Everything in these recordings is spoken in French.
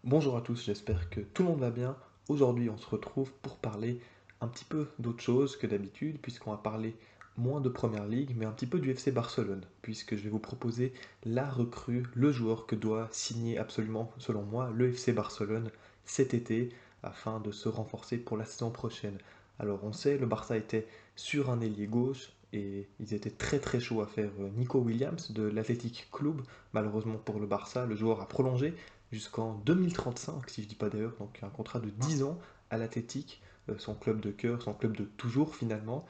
Bonjour à tous, j'espère que tout le monde va bien. Aujourd'hui, on se retrouve pour parler un petit peu d'autre chose que d'habitude, puisqu'on va parler moins de Première Ligue, mais un petit peu du FC Barcelone, puisque je vais vous proposer la recrue, le joueur que doit signer absolument, selon moi, le FC Barcelone cet été, afin de se renforcer pour la saison prochaine. Alors, on sait, le Barça était sur un ailier gauche, et ils étaient très très chauds à faire Nico Williams de l'Athletic Club. Malheureusement pour le Barça, le joueur a prolongé jusqu'en 2035, si je ne dis pas d'ailleurs, donc un contrat de 10 ans à l'Athletic, son club de cœur, son club de toujours finalement.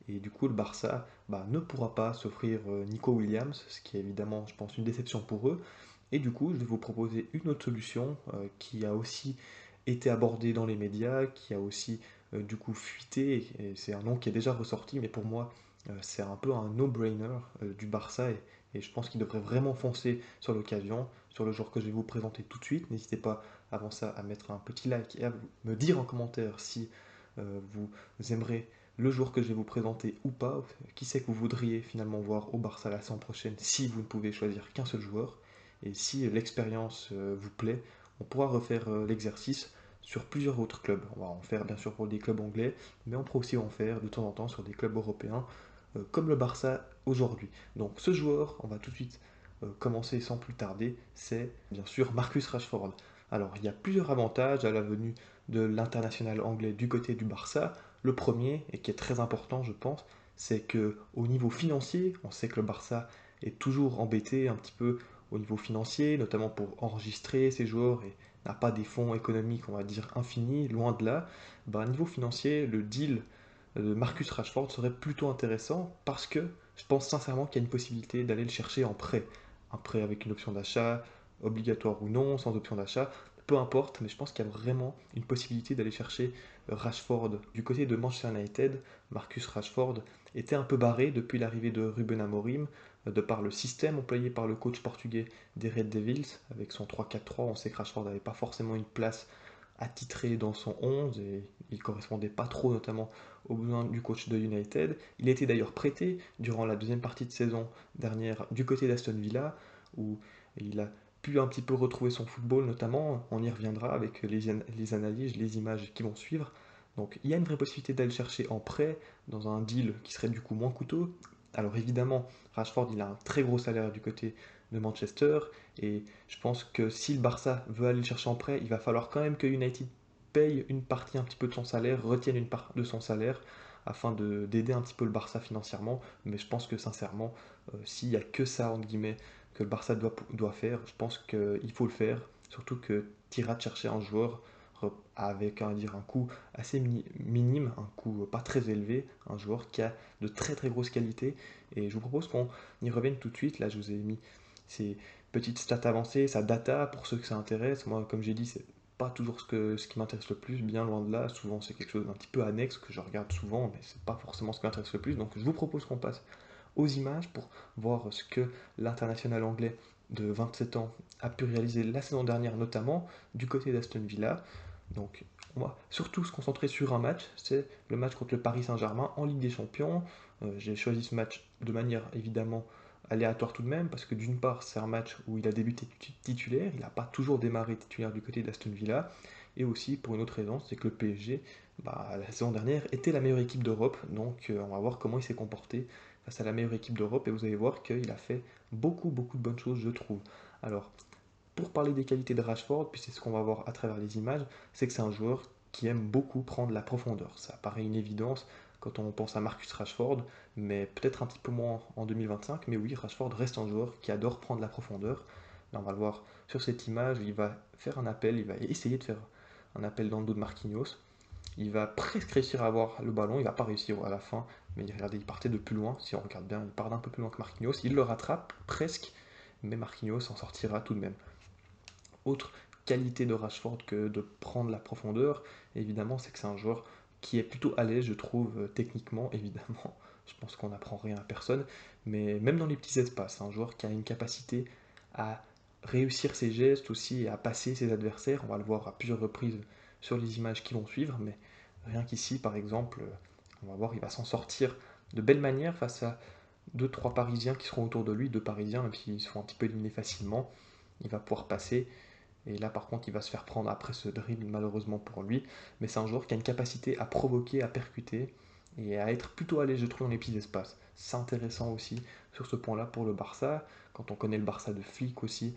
Et du coup, le Barça ne pourra pas s'offrir Nico Williams, ce qui est évidemment, je pense, une déception pour eux. Et du coup, je vais vous proposer une autre solution qui a aussi été abordée dans les médias, qui a aussi du coup fuité, et c'est un nom qui est déjà ressorti, mais pour moi, c'est un peu un no-brainer du Barça, et je pense qu'il devrait vraiment foncer sur l'occasion, sur le joueur que je vais vous présenter tout de suite. N'hésitez pas avant ça à mettre un petit like et à me dire en commentaire si vous aimerez le joueur que je vais vous présenter ou pas. Qui c'est que vous voudriez finalement voir au Barça la saison prochaine si vous ne pouvez choisir qu'un seul joueur. Et si l'expérience vous plaît, on pourra refaire l'exercice sur plusieurs autres clubs. On va en faire bien sûr pour des clubs anglais, mais on pourra aussi en faire de temps en temps sur des clubs européens, comme le Barça aujourd'hui. Donc ce joueur, on va tout de suite commencer sans plus tarder, c'est bien sûr Marcus Rashford. Alors il y a plusieurs avantages à la venue de l'international anglais du côté du Barça. Le premier, et qui est très important je pense, c'est que au niveau financier, on sait que le Barça est toujours embêté un petit peu au niveau financier, notamment pour enregistrer ses joueurs et n'a pas des fonds économiques, on va dire, infinis, loin de là. Niveau financier, le deal de Marcus Rashford serait plutôt intéressant parce que je pense sincèrement qu'il y a une possibilité d'aller le chercher en prêt. Un prêt avec une option d'achat, obligatoire ou non, sans option d'achat, peu importe, mais je pense qu'il y a vraiment une possibilité d'aller chercher Rashford. Du côté de Manchester United, Marcus Rashford était un peu barré depuis l'arrivée de Ruben Amorim, de par le système employé par le coach portugais des Red Devils, avec son 3-4-3, on sait que Rashford n'avait pas forcément une place attitré dans son 11 et il correspondait pas trop notamment aux besoins du coach de United. Il a été d'ailleurs prêté durant la deuxième partie de saison dernière du côté d'Aston Villa où il a pu un petit peu retrouver son football notamment, on y reviendra avec les analyses, les images qui vont suivre. Donc il y a une vraie possibilité d'aller chercher en prêt dans un deal qui serait du coup moins coûteux. Alors évidemment, Rashford il a un très gros salaire du côté de Manchester et je pense que si le Barça veut aller le chercher en prêt, il va falloir quand même que United paye une partie un petit peu de son salaire, retienne une part de son salaire, afin d'aider un petit peu le Barça financièrement. Mais je pense que sincèrement, s'il n'y a que ça, entre guillemets, que le Barça doit faire, je pense qu'il faut le faire. Surtout que tu iras chercher un joueur avec un coût assez minime, un coût pas très élevé, un joueur qui a de très très grosses qualités. Et je vous propose qu'on y revienne tout de suite. Là, je vous ai mis ces petites stats avancées, sa data pour ceux que ça intéresse. Moi, comme j'ai dit, c'est pas toujours ce qui m'intéresse le plus, bien loin de là. Souvent, c'est quelque chose d'un petit peu annexe que je regarde souvent, mais c'est pas forcément ce qui m'intéresse le plus. Donc, je vous propose qu'on passe aux images pour voir ce que l'international anglais de 27 ans a pu réaliser la saison dernière, notamment du côté d'Aston Villa. Donc, on va surtout se concentrer sur un match, c'est le match contre le Paris Saint-Germain en Ligue des Champions. J'ai choisi ce match de manière évidemment aléatoire tout de même, parce que d'une part, c'est un match où il a débuté titulaire, il n'a pas toujours démarré titulaire du côté d'Aston Villa, et aussi pour une autre raison, c'est que le PSG, la saison dernière, était la meilleure équipe d'Europe, donc on va voir comment il s'est comporté face à la meilleure équipe d'Europe, et vous allez voir qu'il a fait beaucoup, beaucoup de bonnes choses, je trouve. Alors, pour parler des qualités de Rashford, puis c'est ce qu'on va voir à travers les images, c'est que c'est un joueur qui aime beaucoup prendre la profondeur. Ça paraît une évidence quand on pense à Marcus Rashford, mais peut-être un petit peu moins en 2025. Mais oui, Rashford reste un joueur qui adore prendre la profondeur. Là, on va le voir sur cette image, il va faire un appel, il va essayer de faire un appel dans le dos de Marquinhos. Il va presque réussir à avoir le ballon, il va pas réussir à la fin, mais regardez, il partait de plus loin, si on regarde bien, il part d'un peu plus loin que Marquinhos, il le rattrape presque, mais Marquinhos en sortira tout de même. Autre qualité de Rashford que de prendre la profondeur, évidemment, c'est que c'est un joueur qui est plutôt à l'aise, je trouve, techniquement, évidemment. Je pense qu'on n'apprend rien à personne, mais même dans les petits espaces, c'est un joueur qui a une capacité à réussir ses gestes aussi et à passer ses adversaires. On va le voir à plusieurs reprises sur les images qui vont suivre, mais rien qu'ici, par exemple, on va voir, il va s'en sortir de belle manière face à deux trois Parisiens qui seront autour de lui, deux Parisiens, même s'ils se font un petit peu éliminer facilement. Il va pouvoir passer Et là, par contre, il va se faire prendre après ce dribble, malheureusement pour lui. Mais c'est un joueur qui a une capacité à provoquer, à percuter et à être plutôt à l'aise, je trouve, dans les petits espaces. C'est intéressant aussi sur ce point-là pour le Barça. Quand on connaît le Barça de Flick aussi,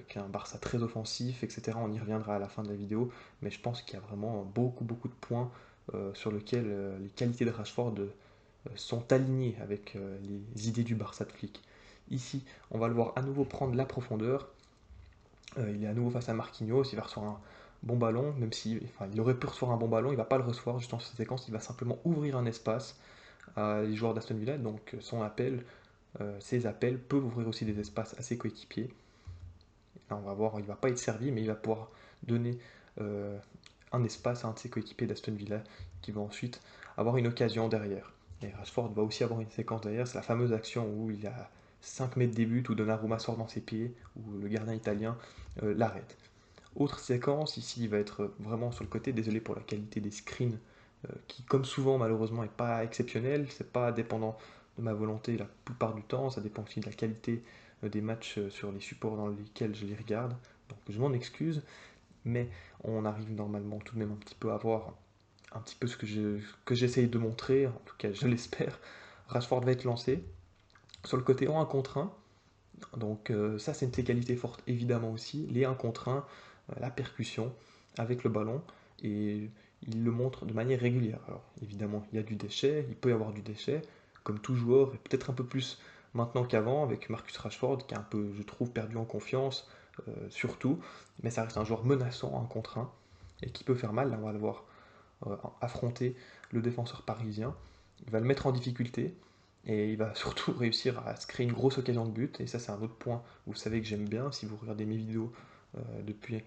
qui est un Barça très offensif, etc. On y reviendra à la fin de la vidéo. Mais je pense qu'il y a vraiment beaucoup de points sur lesquels les qualités de Rashford sont alignées avec les idées du Barça de Flick. Ici, on va le voir à nouveau prendre la profondeur. Il est à nouveau face à Marquinhos, il va recevoir un bon ballon, même si enfin, il aurait pu recevoir un bon ballon, il ne va pas le recevoir juste dans cette séquence, il va simplement ouvrir un espace à les joueurs d'Aston Villa, donc ses appels peuvent ouvrir aussi des espaces à ses coéquipiers. Là, on va voir, il ne va pas être servi, mais il va pouvoir donner euh, un espace à un de ses coéquipiers d'Aston Villa qui va ensuite avoir une occasion derrière. Et Rashford va aussi avoir une séquence derrière, c'est la fameuse action où il a 5 mètres des buts, où Donnarumma sort dans ses pieds, où le gardien italien l'arrête. Autre séquence, ici il va être vraiment sur le côté, désolé pour la qualité des screens, qui comme souvent malheureusement n'est pas exceptionnelle, c'est pas dépendant de ma volonté la plupart du temps, ça dépend aussi de la qualité des matchs sur les supports dans lesquels je les regarde, donc je m'en excuse, mais on arrive normalement tout de même un petit peu à voir un petit peu ce que j'essaye de montrer, en tout cas je l'espère. Rashford va être lancé sur le côté en 1 contre 1, donc ça c'est une de ses qualités fortes évidemment aussi, les 1 contre 1, la percussion avec le ballon, et il le montre de manière régulière. Alors évidemment il y a du déchet, il peut y avoir du déchet, comme tout joueur, et peut-être un peu plus maintenant qu'avant avec Marcus Rashford qui a un peu, je trouve, perdu en confiance, surtout, mais ça reste un joueur menaçant en 1 contre 1, et qui peut faire mal, là on va le voir affronter le défenseur parisien, il va le mettre en difficulté, et il va surtout réussir à se créer une grosse occasion de but. Et ça, c'est un autre point, vous savez que j'aime bien, si vous regardez mes vidéos depuis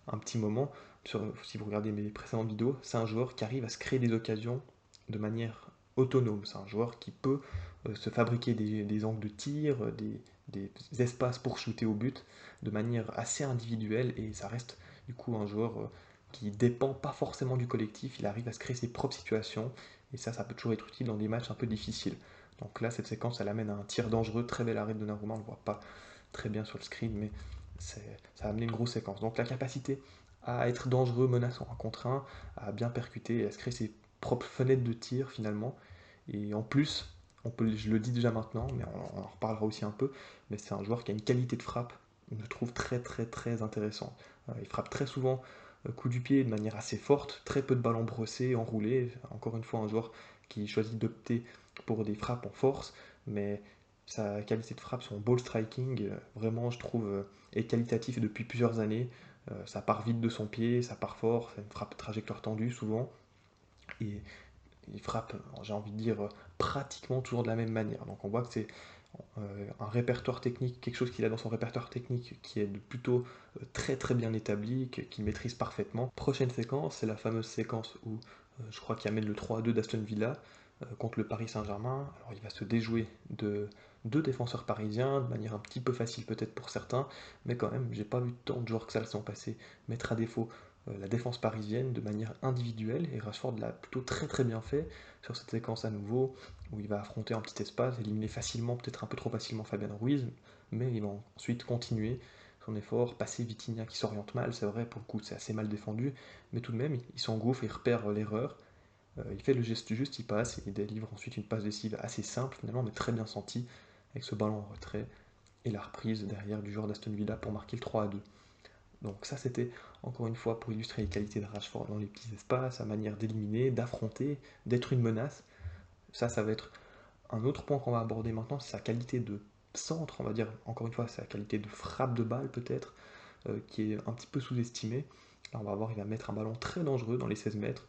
un petit moment, si vous regardez mes précédentes vidéos, c'est un joueur qui arrive à se créer des occasions de manière autonome. C'est un joueur qui peut se fabriquer des angles de tir, des espaces pour shooter au but de manière assez individuelle. Et ça reste du coup un joueur qui dépend pas forcément du collectif. Il arrive à se créer ses propres situations. Et ça peut toujours être utile dans des matchs un peu difficiles. Donc là, cette séquence, elle amène à un tir dangereux, très bel arrêt de Donnarumma, on ne le voit pas très bien sur le screen, mais ça a amené une grosse séquence. Donc la capacité à être dangereux, menaçant un contre un, à bien percuter, à se créer ses propres fenêtres de tir finalement. Et en plus, je le dis déjà maintenant, mais on en reparlera aussi un peu, mais c'est un joueur qui a une qualité de frappe, je trouve très intéressante. Il frappe très souvent coup du pied de manière assez forte, très peu de ballons brossés, enroulés. Encore une fois, un joueur qui choisit d'opter pour des frappes en force, mais sa qualité de frappe, son ball striking, vraiment, je trouve, est qualitatif depuis plusieurs années. Ça part vite de son pied, ça part fort, c'est une frappe trajectoire tendue souvent, et il frappe, j'ai envie de dire, pratiquement toujours de la même manière. Donc on voit que c'est un répertoire technique, quelque chose qu'il a dans son répertoire technique qui est plutôt très bien établi, qu'il maîtrise parfaitement. Prochaine séquence, c'est la fameuse séquence où je crois qu'il amène le 3-2 d'Aston Villa contre le Paris Saint-Germain. Alors il va se déjouer de deux défenseurs parisiens, de manière un petit peu facile peut-être pour certains, mais quand même, j'ai pas vu tant de joueurs que ça le sont passés mettre à défaut la défense parisienne de manière individuelle, et Rashford l'a plutôt très bien fait sur cette séquence à nouveau, où il va affronter un petit espace, éliminer facilement, peut-être un peu trop facilement Fabien Ruiz, mais il va ensuite continuer son effort, passer Vitinha qui s'oriente mal, c'est vrai, pour le coup c'est assez mal défendu, mais tout de même il s'engouffre, il repère l'erreur, il fait le geste juste, il passe, et il délivre ensuite une passe décisive assez simple finalement, mais très bien sentie, avec ce ballon en retrait, et la reprise derrière du joueur d'Aston Villa pour marquer le 3-2. Donc ça c'était encore une fois pour illustrer les qualités de Rashford dans les petits espaces, sa manière d'éliminer, d'affronter, d'être une menace. Ça va être un autre point qu'on va aborder maintenant, c'est sa qualité de centre, on va dire encore une fois sa qualité de frappe de balle peut-être, qui est un petit peu sous-estimée. Là on va voir, il va mettre un ballon très dangereux dans les 16 mètres,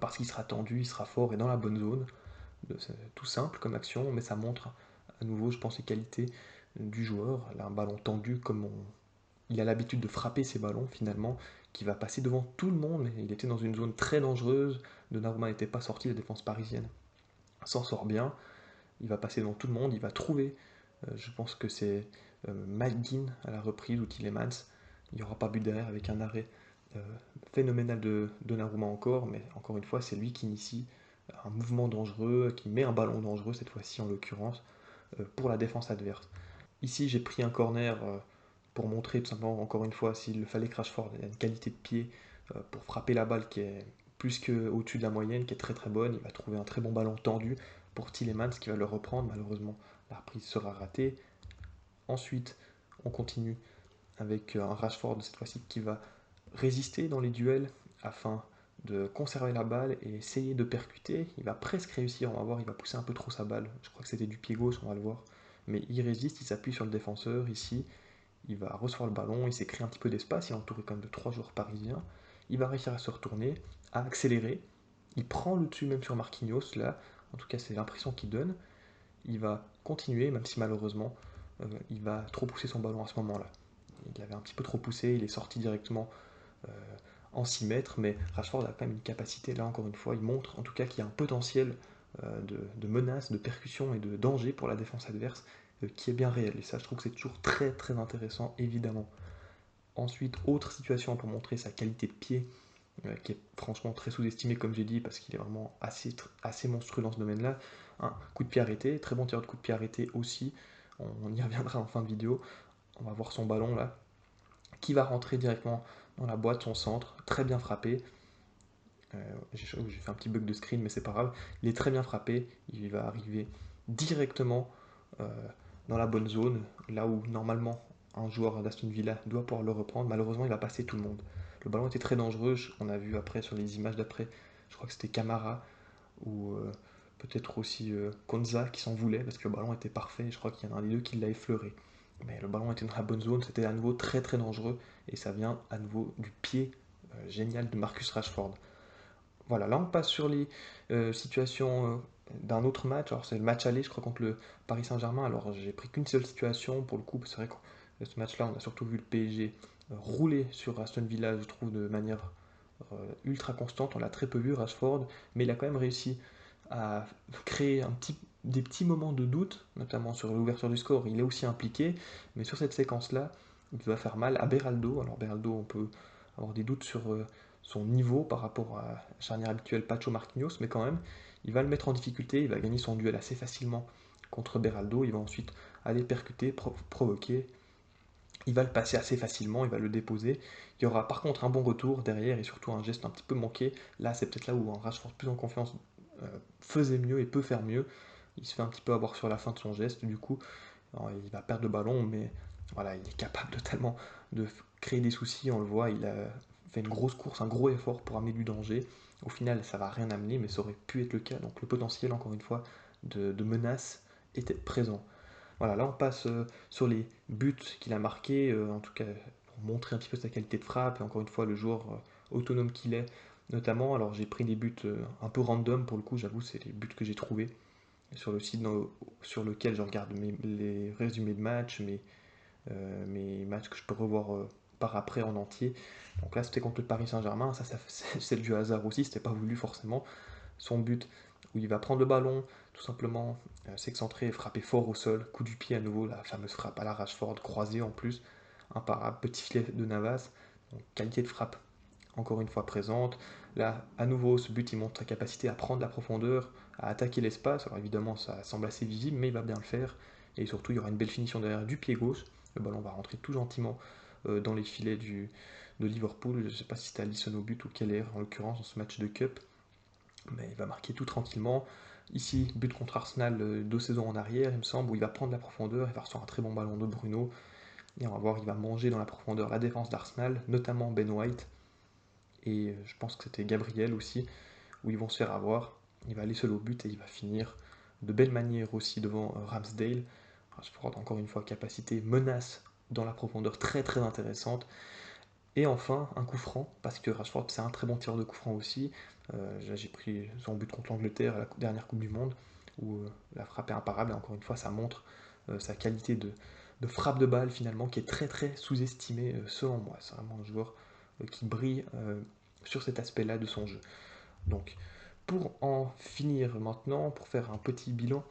parce qu'il sera tendu, il sera fort et dans la bonne zone. C'est tout simple comme action, mais ça montre à nouveau, je pense, les qualités du joueur. Là, un ballon tendu, il a l'habitude de frapper ses ballons finalement, qui va passer devant tout le monde. Il était dans une zone très dangereuse. Donnarumma n'était pas sorti, la défense parisienne s'en sort bien. Il va passer devant tout le monde, il va trouver. Je pense que c'est McGinn à la reprise ou Tillemans. Il n'y aura pas but derrière avec un arrêt euh, phénoménal de Donnarumma encore, mais encore une fois, c'est lui qui initie un mouvement dangereux, qui met un ballon dangereux cette fois-ci en l'occurrence, pour la défense adverse. Ici, j'ai pris un corner pour montrer tout simplement, encore une fois, s'il le fallait que Rashford ait une qualité de pied pour frapper la balle qui est plus qu'au-dessus de la moyenne, qui est très très bonne. Il va trouver un très bon ballon tendu pour Tielemans qui va le reprendre. Malheureusement, la reprise sera ratée. Ensuite, on continue avec un Rashford cette fois-ci qui va résister dans les duels afin de conserver la balle et essayer de percuter. Il va presque réussir, on va voir, il va pousser un peu trop sa balle. Je crois que c'était du pied gauche, on va le voir. Mais il résiste, il s'appuie sur le défenseur ici. Il va recevoir le ballon, il s'est créé un petit peu d'espace, il est entouré quand même de 3 joueurs parisiens. Il va réussir à se retourner, à accélérer. Il prend le dessus même sur Marquinhos, là. En tout cas, c'est l'impression qu'il donne. Il va continuer, même si malheureusement, il va trop pousser son ballon à ce moment-là. Il avait un petit peu trop poussé, il est sorti directement euh, en 6 mètres, mais Rashford a quand même une capacité, là encore une fois, il montre en tout cas qu'il y a un potentiel de menace, de percussion et de danger pour la défense adverse qui est bien réel. Et ça, je trouve que c'est toujours très très intéressant, évidemment. Ensuite, autre situation pour montrer sa qualité de pied, qui est franchement très sous-estimé, comme j'ai dit, parce qu'il est vraiment assez monstrueux dans ce domaine-là. Un coup de pied arrêté, très bon tireur de coup de pied arrêté aussi. On y reviendra en fin de vidéo. On va voir son ballon là, qui va rentrer directement dans la boîte, son centre, très bien frappé. J'ai fait un petit bug de screen, mais c'est pas grave. Il est très bien frappé, il va arriver directement euh, dans la bonne zone, là où normalement un joueur d'Aston Villa doit pouvoir le reprendre. Malheureusement, il va passer tout le monde. Le ballon était très dangereux, on a vu après sur les images d'après, je crois que c'était Camara ou peut-être aussi Konza qui s'en voulait parce que le ballon était parfait. Je crois qu'il y en a un des deux qui l'a effleuré. Mais le ballon était dans la bonne zone, c'était à nouveau très très dangereux et ça vient à nouveau du pied génial de Marcus Rashford. Voilà, là on passe sur les situations d'un autre match. Alors c'est le match aller, je crois, contre le Paris Saint-Germain. Alors j'ai pris qu'une seule situation pour le coup. C'est vrai que ce match-là, on a surtout vu le PSG rouler sur Aston Villa, je trouve, de manière ultra constante. On l'a très peu vu, Rashford, mais il a quand même réussi à créer des petits moments de doute, notamment sur l'ouverture du score. Il est aussi impliqué, mais sur cette séquence-là, il va faire mal à Beraldo. Alors Beraldo, on peut avoir des doutes sur son niveau par rapport à la charnière habituelle Pacho Marquinhos, mais quand même, il va le mettre en difficulté, il va gagner son duel assez facilement contre Beraldo, il va ensuite aller percuter, provoquer, il va le passer assez facilement, il va le déposer. Il y aura par contre un bon retour derrière et surtout un geste un petit peu manqué. Là, c'est peut-être là où un Rashford plus en confiance faisait mieux et peut faire mieux. Il se fait un petit peu avoir sur la fin de son geste, du coup, alors, il va perdre le ballon, mais voilà, il est capable totalement de créer des soucis. On le voit, il a fait une grosse course, un gros effort pour amener du danger. Au final, ça va rien amener, mais ça aurait pu être le cas. Donc le potentiel, encore une fois, de menace était présent. Voilà, là on passe sur les buts qu'il a marqués, en tout cas pour montrer un petit peu sa qualité de frappe, et encore une fois le joueur autonome qu'il est, notamment. Alors j'ai pris des buts un peu random pour le coup, j'avoue, c'est les buts que j'ai trouvés sur le site sur lequel je regarde les résumés de matchs, mes matchs que je peux revoir par après en entier. Donc là c'était contre le Paris Saint-Germain, ça c'est du hasard aussi, c'était pas voulu forcément. Son but où il va prendre le ballon, tout simplement s'excentrer et frapper fort au sol, coup du pied à nouveau, la fameuse frappe à la Rashford, croisée en plus, imparable, petit filet de Navas, donc qualité de frappe encore une fois présente. Là, à nouveau, ce but il montre sa capacité à prendre la profondeur, à attaquer l'espace. Alors évidemment, ça semble assez visible, mais il va bien le faire. Et surtout, il y aura une belle finition derrière du pied gauche. Le ballon va rentrer tout gentiment dans les filets de Liverpool. Je ne sais pas si c'était Alisson au but ou Keller, en l'occurrence, dans ce match de Cup. Mais il va marquer tout tranquillement. Ici, but contre Arsenal 2 saisons en arrière, il me semble, où il va prendre la profondeur, il va recevoir un très bon ballon de Bruno. Et on va voir, il va manger dans la profondeur la défense d'Arsenal, notamment Ben White. Et je pense que c'était Gabriel aussi, où ils vont se faire avoir. Il va aller seul au but et il va finir de belle manière aussi devant Ramsdale. Rashford, encore une fois, capacité, menace dans la profondeur très très intéressante. Et enfin, un coup franc, parce que Rashford, c'est un très bon tireur de coup franc aussi. J'ai pris son but contre l'Angleterre à la dernière Coupe du Monde, où la frappe est imparable, et encore une fois, ça montre sa qualité de frappe de balle, finalement, qui est très très sous-estimée, selon moi. C'est vraiment un joueur qui brille sur cet aspect-là de son jeu. Donc, pour en finir maintenant, pour faire un petit bilan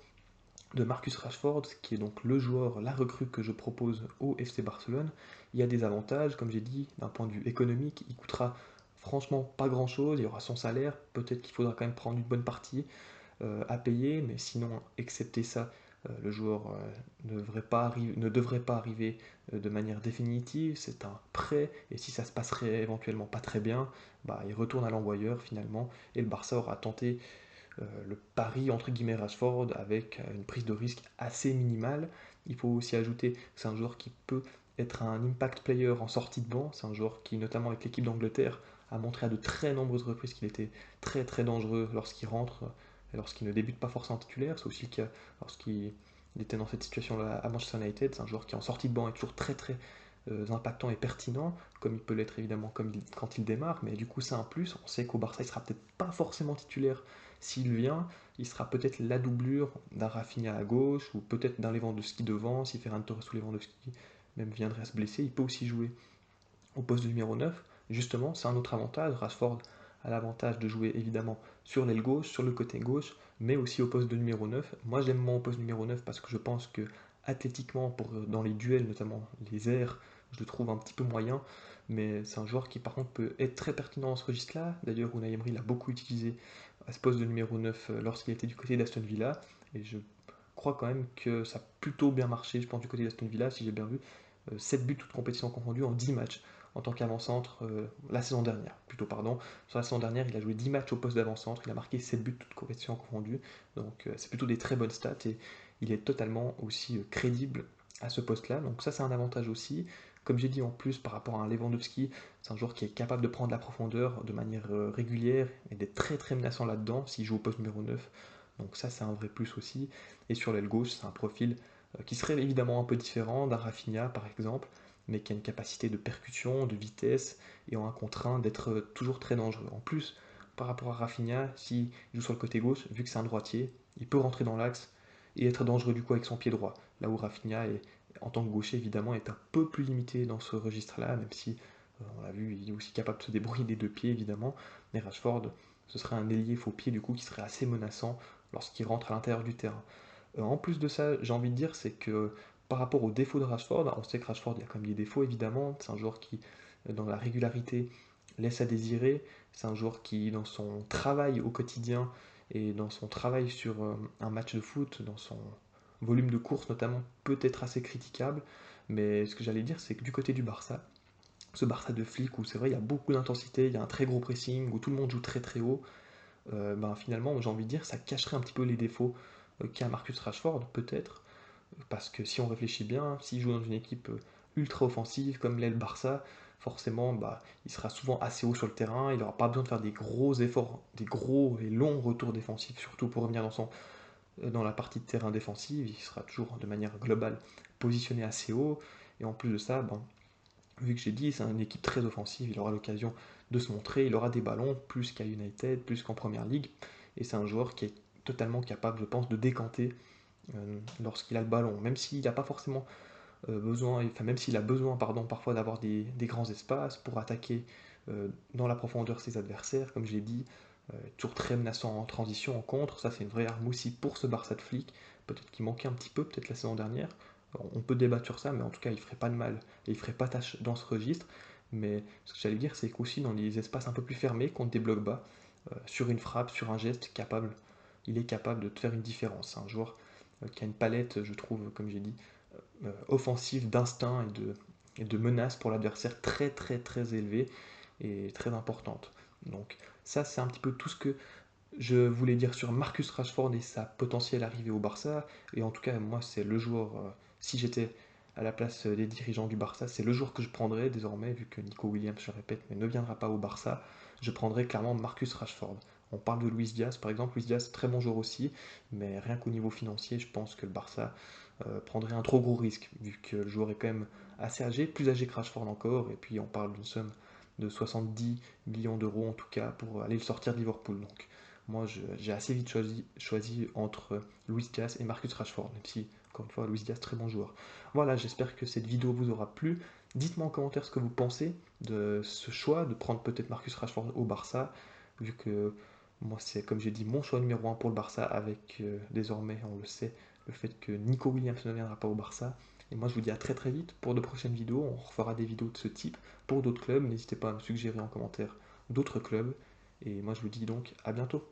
de Marcus Rashford, qui est donc le joueur, la recrue que je propose au FC Barcelone, il y a des avantages, comme j'ai dit, d'un point de vue économique, il coûtera franchement pas grand-chose, il y aura son salaire, peut-être qu'il faudra quand même prendre une bonne partie à payer, mais sinon, excepté ça, Le joueur ne devrait pas arriver de manière définitive, c'est un prêt, et si ça se passerait éventuellement pas très bien, bah, il retourne à l'envoyeur finalement, et le Barça aura tenté le pari entre guillemets Rashford avec une prise de risque assez minimale. Il faut aussi ajouter que c'est un joueur qui peut être un impact player en sortie de banc. C'est un joueur qui, notamment avec l'équipe d'Angleterre, a montré à de très nombreuses reprises qu'il était très très dangereux lorsqu'il rentre et lorsqu'il ne débute pas forcément titulaire. C'est aussi le cas lorsqu'il était dans cette situation-là à Manchester United. C'est un joueur qui en sortie de banc est toujours très très impactant et pertinent, comme il peut l'être évidemment quand il démarre, mais du coup c'est un plus. On sait qu'au Barça il sera peut-être pas forcément titulaire s'il vient, il sera peut-être la doublure d'un Rafinha à gauche, ou peut-être d'un Lewandowski devant, si Ferran Torres ou Lewandowski même viendrait à se blesser, il peut aussi jouer au poste de numéro 9. Justement, c'est un autre avantage. Rashford a l'avantage de jouer évidemment sur l'aile gauche, sur le côté gauche, mais aussi au poste de numéro 9. Moi, j'aime mon poste numéro 9 parce que je pense que athlétiquement, dans les duels, notamment les airs, je le trouve un petit peu moyen, mais c'est un joueur qui par contre peut être très pertinent dans ce registre-là. D'ailleurs, Unai Emery l'a beaucoup utilisé à ce poste de numéro 9 lorsqu'il était du côté d'Aston Villa, et je crois quand même que ça a plutôt bien marché, je pense, du côté d'Aston Villa, si j'ai bien vu. 7 buts toutes compétitions confondues en 10 matchs en tant qu'avant-centre la saison dernière. Plutôt, pardon. Sur la saison dernière, il a joué 10 matchs au poste d'avant-centre, il a marqué 7 buts toutes compétitions confondues. Donc c'est plutôt des très bonnes stats et il est totalement aussi crédible à ce poste-là. Donc ça, c'est un avantage aussi. Comme j'ai dit en plus par rapport à un Lewandowski, c'est un joueur qui est capable de prendre la profondeur de manière régulière et d'être très très menaçant là-dedans s'il joue au poste numéro 9. Donc ça, c'est un vrai plus aussi. Et sur l'aile gauche, c'est un profil qui serait évidemment un peu différent d'un Rafinha par exemple, mais qui a une capacité de percussion, de vitesse, et en un contre un d'être toujours très dangereux. En plus, par rapport à Rafinha, s'il joue sur le côté gauche, vu que c'est un droitier, il peut rentrer dans l'axe et être dangereux du coup avec son pied droit. Là où Rafinha, en tant que gaucher, évidemment, est un peu plus limité dans ce registre-là, même si, on l'a vu, il est aussi capable de se débrouiller des deux pieds, évidemment. Mais Rashford, ce serait un ailier faux pied, du coup, qui serait assez menaçant lorsqu'il rentre à l'intérieur du terrain. En plus de ça, j'ai envie de dire, c'est que par rapport aux défauts de Rashford, on sait que Rashford, il y a quand même des défauts évidemment. C'est un joueur qui, dans la régularité, laisse à désirer. C'est un joueur qui, dans son travail au quotidien et dans son travail sur un match de foot, dans son volume de course notamment, peut être assez critiquable. Mais ce que j'allais dire, c'est que du côté du Barça, ce Barça de flic où c'est vrai, il y a beaucoup d'intensité, il y a un très gros pressing, où tout le monde joue très très haut, ben finalement, j'ai envie de dire, ça cacherait un petit peu les défauts qu'a Marcus Rashford, peut-être, parce que si on réfléchit bien, s'il joue dans une équipe ultra offensive comme l'est le Barça, forcément, bah, il sera souvent assez haut sur le terrain, il n'aura pas besoin de faire des gros efforts, des gros et longs retours défensifs, surtout pour revenir dans la partie de terrain défensive, il sera toujours de manière globale positionné assez haut, et en plus de ça, ben, vu que j'ai dit, c'est une équipe très offensive, il aura l'occasion de se montrer, il aura des ballons plus qu'à United, plus qu'en Première Ligue, et c'est un joueur qui est totalement capable, je pense, de décanter lorsqu'il a le ballon, même s'il n'a pas forcément besoin, enfin même s'il a besoin, pardon, parfois d'avoir des grands espaces pour attaquer dans la profondeur ses adversaires, comme je l'ai dit, toujours très menaçant en transition, en contre, ça c'est une vraie arme aussi pour ce Barça de flic, peut-être qu'il manquait un petit peu, peut-être la saison dernière, on peut débattre sur ça, mais en tout cas il ferait pas de mal, et il ferait pas tâche dans ce registre, mais ce que j'allais dire c'est qu'aussi dans les espaces un peu plus fermés, contre des blocs bas, sur une frappe, sur un geste, il est capable de te faire une différence, c'est un joueur qui a une palette, je trouve, comme j'ai dit, offensive, d'instinct et de menace pour l'adversaire très très très élevée et très importante. Donc ça c'est un petit peu tout ce que je voulais dire sur Marcus Rashford et sa potentielle arrivée au Barça. Et en tout cas moi c'est le joueur, si j'étais à la place des dirigeants du Barça, c'est le joueur que je prendrais désormais, vu que Nico Williams, je répète, mais ne viendra pas au Barça, je prendrais clairement Marcus Rashford. On parle de Luis Diaz par exemple, Luis Diaz très bon joueur aussi, mais rien qu'au niveau financier, je pense que le Barça prendrait un trop gros risque, vu que le joueur est quand même assez âgé, plus âgé que Rashford encore, et puis on parle d'une somme de 70 millions d'euros en tout cas pour aller le sortir de Liverpool. Donc moi j'ai assez vite choisi entre Luis Diaz et Marcus Rashford, même si, encore une fois, Luis Diaz, très bon joueur. Voilà, j'espère que cette vidéo vous aura plu. Dites-moi en commentaire ce que vous pensez de ce choix de prendre peut-être Marcus Rashford au Barça, vu que moi c'est, comme j'ai dit, mon choix numéro un pour le Barça, avec désormais, on le sait, le fait que Nico Williams ne viendra pas au Barça. Et moi je vous dis à très très vite pour de prochaines vidéos, on refera des vidéos de ce type pour d'autres clubs, n'hésitez pas à me suggérer en commentaire d'autres clubs, et moi je vous dis donc à bientôt.